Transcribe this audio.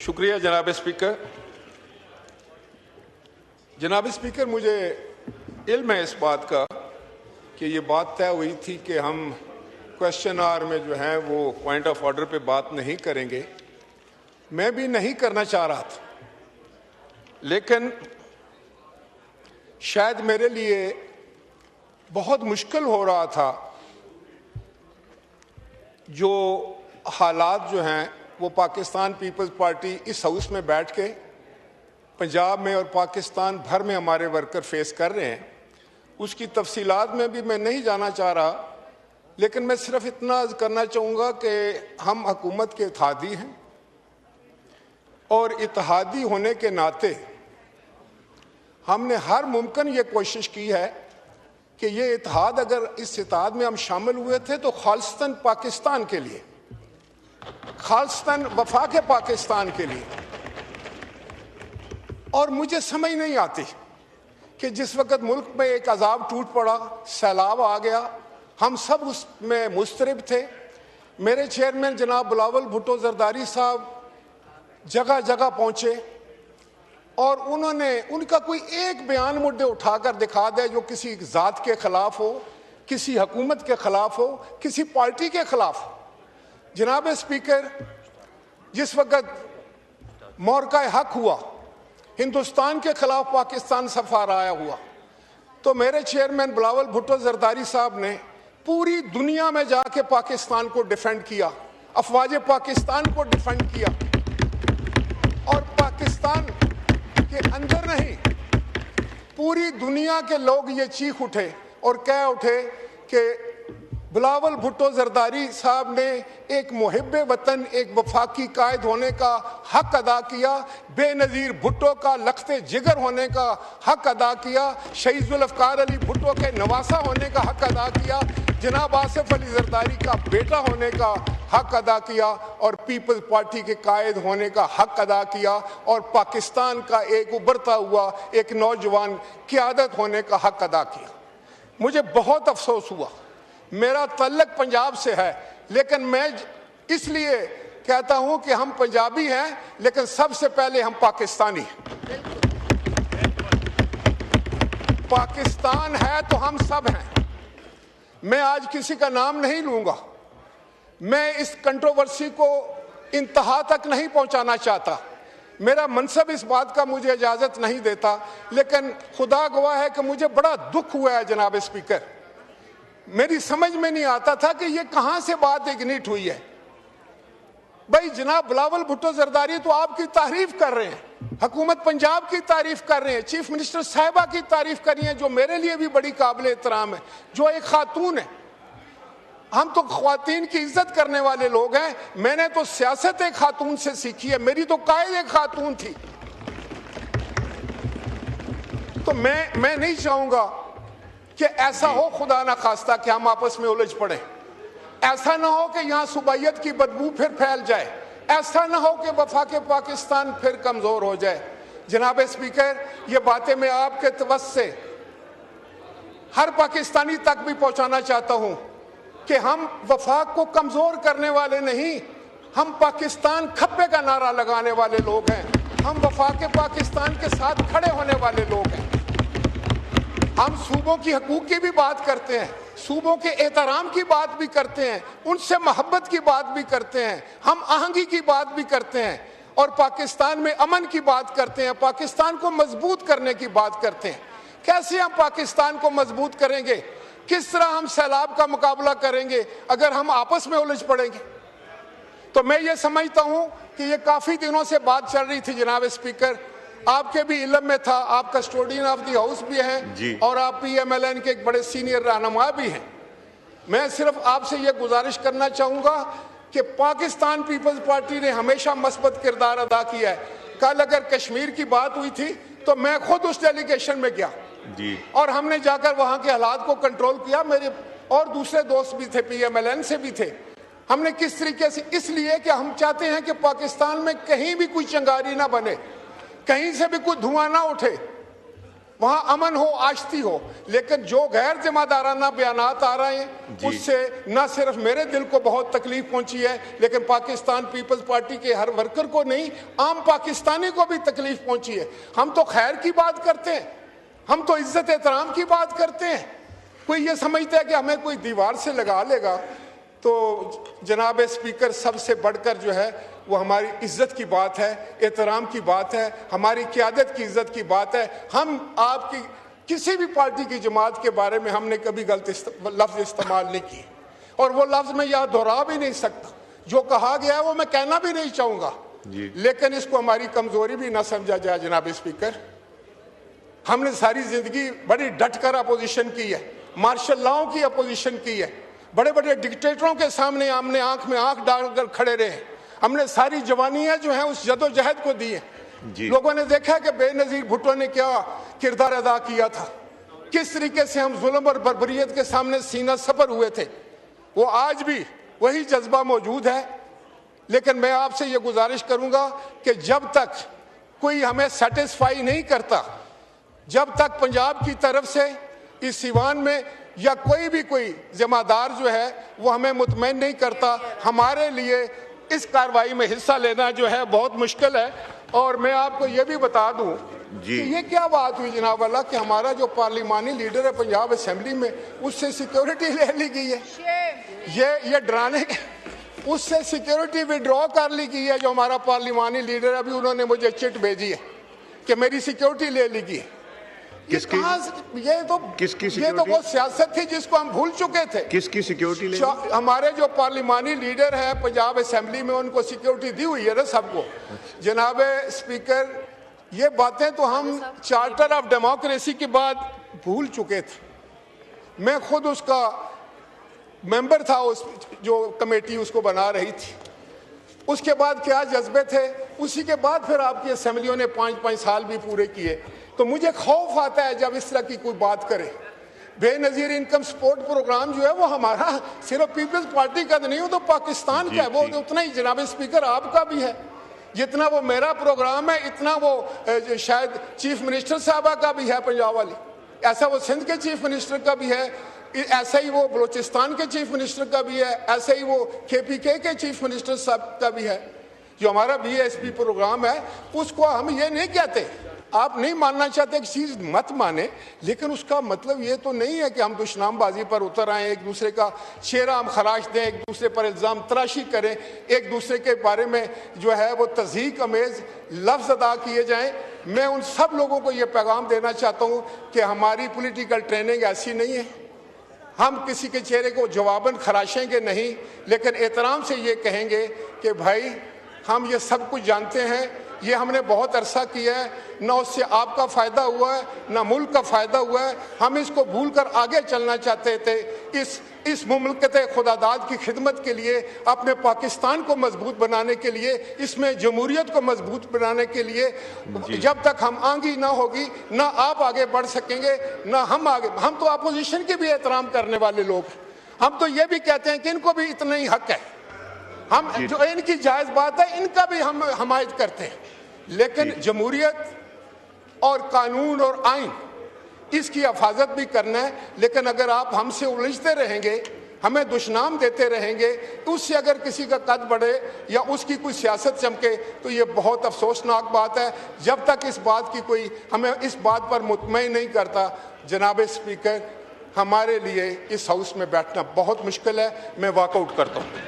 शुक्रिया जनाब स्पीकर। जनाब स्पीकर, मुझे इल्म है इस बात का कि ये बात तय हुई थी कि हम क्वेश्चन आवर में जो है वो पॉइंट ऑफ ऑर्डर पे बात नहीं करेंगे। मैं भी नहीं करना चाह रहा था, लेकिन शायद मेरे लिए बहुत मुश्किल हो रहा था जो हालात जो हैं वो पाकिस्तान पीपल्स पार्टी इस हाउस में बैठ के पंजाब में और पाकिस्तान भर में हमारे वर्कर फेस कर रहे हैं। उसकी तफसीलात में भी मैं नहीं जाना चाह रहा, लेकिन मैं सिर्फ इतना करना चाहूँगा कि हम हुकूमत के इत्तेहादी हैं और इत्तेहादी होने के नाते हमने हर मुमकिन ये कोशिश की है कि ये इत्तेहाद, अगर इस इत्तेहाद में हम शामिल हुए थे तो खालिस्तान पाकिस्तान के लिए, खालिस्तान वफाक पाकिस्तान के लिए। और मुझे समझ नहीं आती कि जिस वक्त मुल्क में एक अजाब टूट पड़ा, सैलाब आ गया, हम सब उसमें मुस्तरब थे। मेरे चेयरमैन जनाब बिलावल भुट्टो जरदारी साहब जगह जगह पहुंचे और उन्होंने उनका कोई एक बयान मुद्दे उठाकर दिखा दे जो किसी ज़ात के खिलाफ हो, किसी हुकूमत के खिलाफ हो, किसी पार्टी के खिलाफ हो। जनाब स्पीकर, जिस वक्त मोरका हक हुआ, हिंदुस्तान के खिलाफ पाकिस्तान सफार आया हुआ, तो मेरे चेयरमैन बिलावल भुट्टो जरदारी साहब ने पूरी दुनिया में जाके पाकिस्तान को डिफेंड किया, अफवाज पाकिस्तान को डिफेंड किया। और पाकिस्तान के अंदर नहीं, पूरी दुनिया के लोग ये चीख उठे और कह उठे कि बिलावल भुट्टो जरदारी साहब ने एक मुहिब्बे वतन, एक वफाकी कायद होने का हक अदा किया, बेनज़ीर भुट्टो का लख्ते जिगर होने का हक अदा किया, शहीद जुल्फ़िकार अली भुट्टो के नवासा होने का हक अदा किया, जनाब आसिफ अली जरदारी का बेटा होने का हक अदा किया और पीपल्स पार्टी के कायद होने का हक अदा किया और पाकिस्तान का एक उभरता हुआ एक नौजवान क़यादत होने का हक अदा किया। मुझे बहुत अफसोस हुआ, मेरा तल्लक पंजाब से है, लेकिन मैं इसलिए कहता हूं कि हम पंजाबी हैं, लेकिन सबसे पहले हम पाकिस्तानी हैं। पाकिस्तान है तो हम सब हैं। मैं आज किसी का नाम नहीं लूंगा, मैं इस कंट्रोवर्सी को इंतहा तक नहीं पहुंचाना चाहता, मेरा मनसब इस बात का मुझे इजाजत नहीं देता, लेकिन खुदा गवाह है कि मुझे बड़ा दुख हुआ है जनाब स्पीकर। मेरी समझ में नहीं आता था कि ये कहां से बात इग्निट हुई है। भाई, जनाब बिलावल भुट्टो जरदारी तो आपकी तारीफ कर रहे हैं, हुकूमत पंजाब की तारीफ कर रहे हैं, चीफ मिनिस्टर साहिबा की तारीफ कर रही हैं, जो मेरे लिए भी बड़ी काबिल एहतराम है, जो एक खातून है। हम तो ख्वातीन की इज्जत करने वाले लोग हैं। मैंने तो सियासत एक खातून से सीखी है, मेरी तो कायद एक खातून थी। तो मैं नहीं चाहूंगा कि ऐसा हो, खुदा ना खास्ता, कि हम आपस में उलझ पड़े। ऐसा ना हो कि यहाँ सुबैयत की बदबू फिर फैल जाए, ऐसा ना हो कि वफाक पाकिस्तान फिर कमजोर हो जाए। जनाब स्पीकर, ये बातें मैं आपके तवज्जुह से हर पाकिस्तानी तक भी पहुंचाना चाहता हूं कि हम वफाक को कमजोर करने वाले नहीं, हम पाकिस्तान खप्पे का नारा लगाने वाले लोग हैं। हम वफाक पाकिस्तान के साथ खड़े होने वाले लोग हैं। हम सूबों की हकूक की भी बात करते हैं, सूबों के एहतराम की बात भी करते हैं, उनसे मोहब्बत की बात भी करते हैं, हम आहंगी की बात भी करते हैं और पाकिस्तान में अमन की बात करते हैं, पाकिस्तान को मजबूत करने की बात करते हैं। कैसे हम पाकिस्तान को मजबूत करेंगे, किस तरह हम सैलाब का मुकाबला करेंगे अगर हम आपस में उलझ पड़ेंगे। तो मैं ये समझता हूं कि ये काफी दिनों से बात चल रही थी जनाब स्पीकर, आपके भी इल्म में था, आप कस्टोडियन ऑफ द हाउस भी हैं और आप PMLN के एक बड़े सीनियर रहनुमा भी हैं। मैं सिर्फ आपसे ये गुजारिश करना चाहूंगा कि पाकिस्तान पीपल्स पार्टी ने हमेशा मस्बत किरदार अदा किया है। कल अगर कश्मीर की बात हुई थी तो मैं खुद उस डेलीगेशन में गया और हमने जाकर वहां के हालात को कंट्रोल किया। मेरे और दूसरे दोस्त भी थे, PMLN से भी थे। हमने किस तरीके से, इसलिए कि हम चाहते हैं कि पाकिस्तान में कहीं भी कोई चिंगारी ना बने, कहीं से भी कोई धुआं ना उठे। वहां अमन हो, आश्ती हो। लेकिन जो गैर जिम्मेदाराना बयानात आ रहे हैं उससे न सिर्फ मेरे दिल को बहुत तकलीफ पहुंची है, लेकिन पाकिस्तान पीपल्स पार्टी के हर वर्कर को नहीं, आम पाकिस्तानी को भी तकलीफ पहुंची है। हम तो खैर की बात करते हैं, हम तो इज्जत एहतराम की बात करते हैं। कोई ये समझता है कि हमें कोई दीवार से लगा लेगा। तो जनाब स्पीकर, सबसे बढ़कर जो है वो हमारी इज्जत की बात है, एहतराम की बात है, हमारी क़यादत की इज्जत की बात है। हम आपकी किसी भी पार्टी की जमात के बारे में हमने कभी गलत लफ्ज़ इस्तेमाल नहीं किए, और वो लफ्ज़ मैं यहाँ दोहरा भी नहीं सकता। जो कहा गया है वो मैं कहना भी नहीं चाहूँगा, लेकिन इसको हमारी कमज़ोरी भी ना समझा जाए। जनाब स्पीकर, हमने सारी ज़िंदगी बड़ी डट कर अपोजिशन की है, मार्शल लॉ की अपोजिशन की है, बड़े बड़े डिक्टेटरों के सामने हमने आंख में आंख डालकर खड़े रहे। हमने सारी जवानियां जो हैं उस जदोजहद को दी है। लोगों ने देखा कि बेनज़ीर भुट्टो ने क्या किरदार अदा किया था, किस तरीके से हम जुल्म और बर्बरियत के सामने सीना सपर हुए थे। वो आज भी वही जज्बा मौजूद है। लेकिन मैं आपसे ये गुजारिश करूंगा कि जब तक कोई हमें सेटिस्फाई नहीं करता, जब तक पंजाब की तरफ से इस सिवान में या कोई जिम्मेदार जो है वो हमें मुतमईन नहीं करता, हमारे लिए इस कार्रवाई में हिस्सा लेना जो है बहुत मुश्किल है। और मैं आपको ये भी बता दूं कि ये क्या बात हुई जनाब वाला कि हमारा जो पार्लिमानी लीडर है पंजाब असेंबली में, उससे सिक्योरिटी ले ली गई है। ये डराने उससे सिक्योरिटी विड्रॉ कर ली गई है। जो हमारा पार्लिमानी लीडर है, अभी उन्होंने मुझे चिट भेजी है कि मेरी सिक्योरिटी ले ली गई। ये तो वो सियासत थी जिसको हम भूल चुके थे। किसकी सिक्योरिटी ले? हमारे जो पार्लिमानी लीडर है पंजाब असेंबली में, उनको सिक्योरिटी दी हुई है ना सबको। जनाब स्पीकर, ये बातें तो हम चार्टर ऑफ डेमोक्रेसी के बाद भूल चुके थे। मैं खुद उसका मेंबर था, उस जो कमेटी उसको बना रही थी। उसके बाद क्या जज्बे थे, उसी के बाद फिर आपकी असेंबलियों ने 5-5 साल भी पूरे किए। तो मुझे खौफ आता है जब इस तरह की कोई बात करे। बेनज़ीर इनकम सपोर्ट प्रोग्राम जो है वो हमारा सिर्फ पीपल्स पार्टी का नहीं, वो तो पाकिस्तान का है। वो उतना ही जनाब स्पीकर आपका भी है। जितना वो मेरा प्रोग्राम है, इतना वो शायद चीफ मिनिस्टर साहबा का भी है पंजाब वाली, ऐसा वो सिंध के चीफ मिनिस्टर का भी है, ऐसा ही वो बलोचिस्तान के चीफ मिनिस्टर का भी है, ऐसा ही वो KPK के चीफ मिनिस्टर साहब का भी है। जो हमारा BSP प्रोग्राम है उसको हम ये नहीं कहते, आप नहीं मानना चाहते कि चीज़ मत माने, लेकिन उसका मतलब ये तो नहीं है कि हम दुश्मनाबाजी पर उतर आए, एक दूसरे का चेहरा हम खराश दें, एक दूसरे पर इल्ज़ाम तराशी करें, एक दूसरे के बारे में जो है वो तज़हीक अमेज़ लफ्ज़ अदा किए जाएं। मैं उन सब लोगों को ये पैगाम देना चाहता हूँ कि हमारी पॉलिटिकल ट्रेनिंग ऐसी नहीं है। हम किसी के चेहरे को जवाबन खराशेंगे नहीं, लेकिन एहतराम से ये कहेंगे कि भाई हम ये सब कुछ जानते हैं, ये हमने बहुत अरसा किया है, ना उससे आपका फ़ायदा हुआ है ना मुल्क का फ़ायदा हुआ है। हम इसको भूल कर आगे चलना चाहते थे, इस मुमलकत खुदादाद की खिदमत के लिए, अपने पाकिस्तान को मजबूत बनाने के लिए, इसमें जमहूरियत को मजबूत बनाने के लिए। जब तक हम आगे ना होगी, ना आप आगे बढ़ सकेंगे ना हम आगे। हम तो अपोजिशन के भी एहतराम करने वाले लोग हैं। हम तो ये भी कहते हैं कि इनको भी इतना ही हक है, हम जो इनकी जायज़ बात है इनका भी हम हमायत करते हैं। लेकिन जमहूरियत और कानून और आइन, इसकी हिफाजत भी करना है। लेकिन अगर आप हमसे उलझते रहेंगे, हमें दुश्मनाम देते रहेंगे, तो उससे अगर किसी का कद बढ़े या उसकी कोई सियासत चमके तो ये बहुत अफसोसनाक बात है। जब तक इस बात की कोई हमें इस बात पर मुतमईन नहीं करता, जनाब स्पीकर, हमारे लिए इस हाउस में बैठना बहुत मुश्किल है। मैं वॉकआउट करता हूँ।